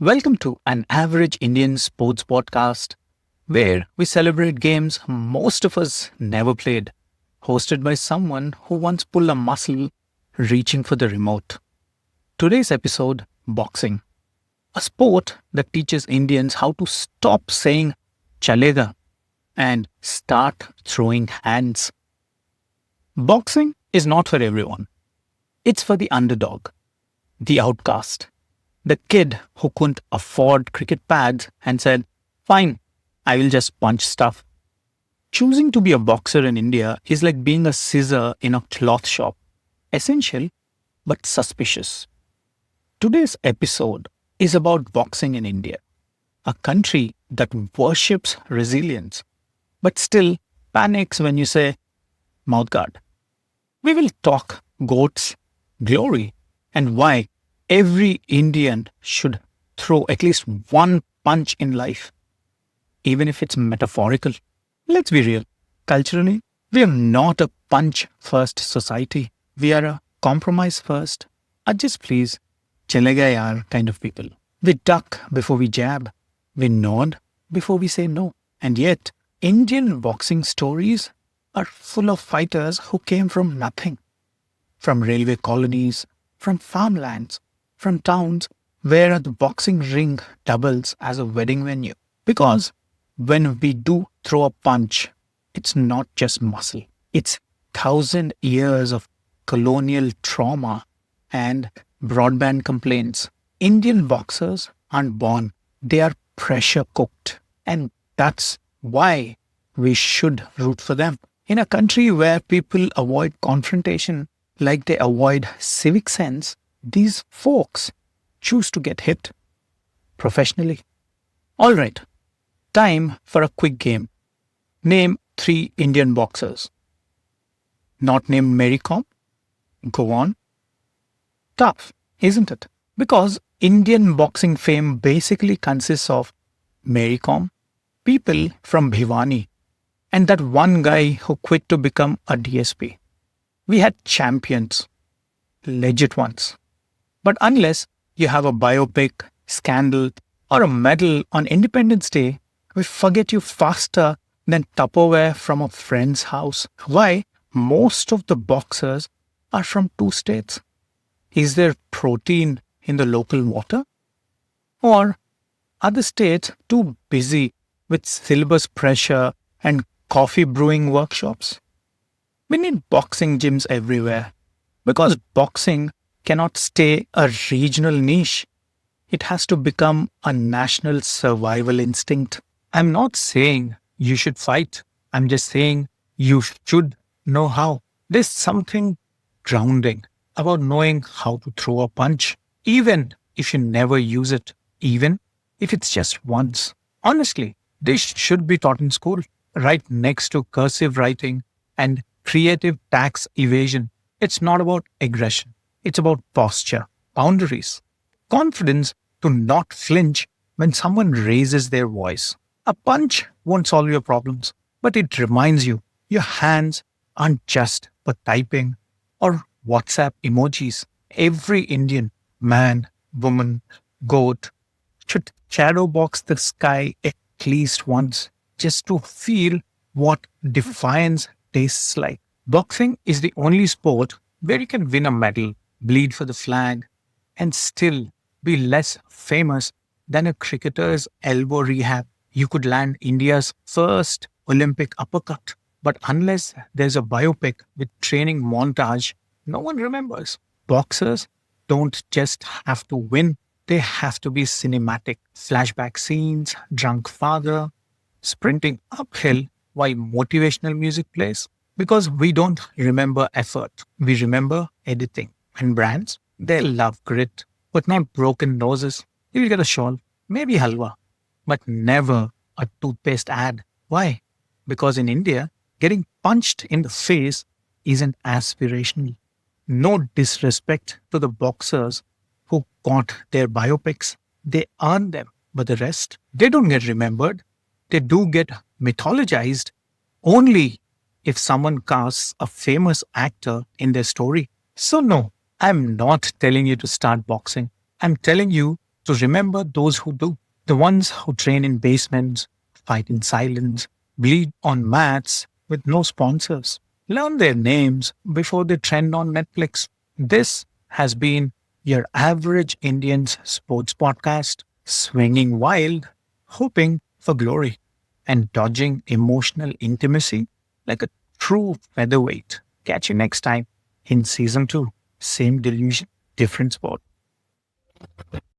Welcome to an average Indian sports podcast where we celebrate games most of us never played, hosted by someone who once pulled a muscle reaching for the remote. Today's episode boxing, a sport that teaches Indians how to stop saying chalega and start throwing hands. Boxing is not for everyone, it's for the underdog, the outcast, the kid who couldn't afford cricket pads and said, "Fine, I will just punch stuff." Choosing to be a boxer in India is like being a scissor in a cloth shop. Essential, but suspicious. Today's episode is about boxing in India, a country that worships resilience, but still panics when you say mouthguard. We will talk goats, glory, and why every Indian should throw at least one punch in life, even if it's metaphorical. Let's be real. Culturally, we are not a punch first society. We are a compromise first, adjust please, chalega yaar kind of people. We duck before we jab. We nod before we say no. And yet, Indian boxing stories are full of fighters who came from nothing, from railway colonies, from farmlands, from towns where the boxing ring doubles as a wedding venue. Because when we do throw a punch, it's not just muscle, it's 1,000 years of colonial trauma and broadband complaints. Indian boxers aren't born, they are pressure cooked. And that's why we should root for them. In a country where people avoid confrontation like they avoid civic sense, these folks choose to get hit professionally. All right, time for a quick game. Name 3 Indian boxers. Not named Mary Kom? Go on. Tough, isn't it? Because Indian boxing fame basically consists of Mary Kom, people from Bhiwani, and that one guy who quit to become a DSP. We had champions, legit ones. But unless you have a biopic, scandal, or a medal on Independence Day, we forget you faster than Tupperware from a friend's house. Why? Most of the boxers are from 2 states. Is there protein in the local water? Or are the states too busy with syllabus pressure and coffee brewing workshops? We need boxing gyms everywhere because boxing cannot stay a regional niche. It has to become a national survival instinct. I'm not saying you should fight. I'm just saying you should know how. There's something grounding about knowing how to throw a punch, even if you never use it, even if it's just once. Honestly, this should be taught in school, right next to cursive writing and creative tax evasion. It's not about aggression. It's about posture, boundaries, confidence to not flinch when someone raises their voice. A punch won't solve your problems, but it reminds you your hands aren't just for typing or WhatsApp emojis. Every Indian man, woman, goat should shadow box the sky at least once just to feel what defiance tastes like. Boxing is the only sport where you can win a medal, bleed for the flag, and still be less famous than a cricketer's elbow rehab. You could land India's first Olympic uppercut. But unless there's a biopic with training montage, no one remembers. Boxers don't just have to win, they have to be cinematic. Flashback scenes, drunk father, sprinting uphill while motivational music plays. Because we don't remember effort, we remember editing. And brands, they love grit, but not broken noses. You will get a shawl, maybe halwa, but never a toothpaste ad. Why? Because in India, getting punched in the face isn't aspirational. No disrespect to the boxers who got their biopics. They earn them, but the rest, they don't get remembered. They do get mythologized only if someone casts a famous actor in their story. So, no, I'm not telling you to start boxing. I'm telling you So remember those who do. The ones who train in basements, fight in silence, bleed on mats with no sponsors. Learn their names before they trend on Netflix. This has been your average Indian's sports podcast, swinging wild, hoping for glory, and dodging emotional intimacy like a true featherweight. Catch you next time in season 2. Same delusion, different sport.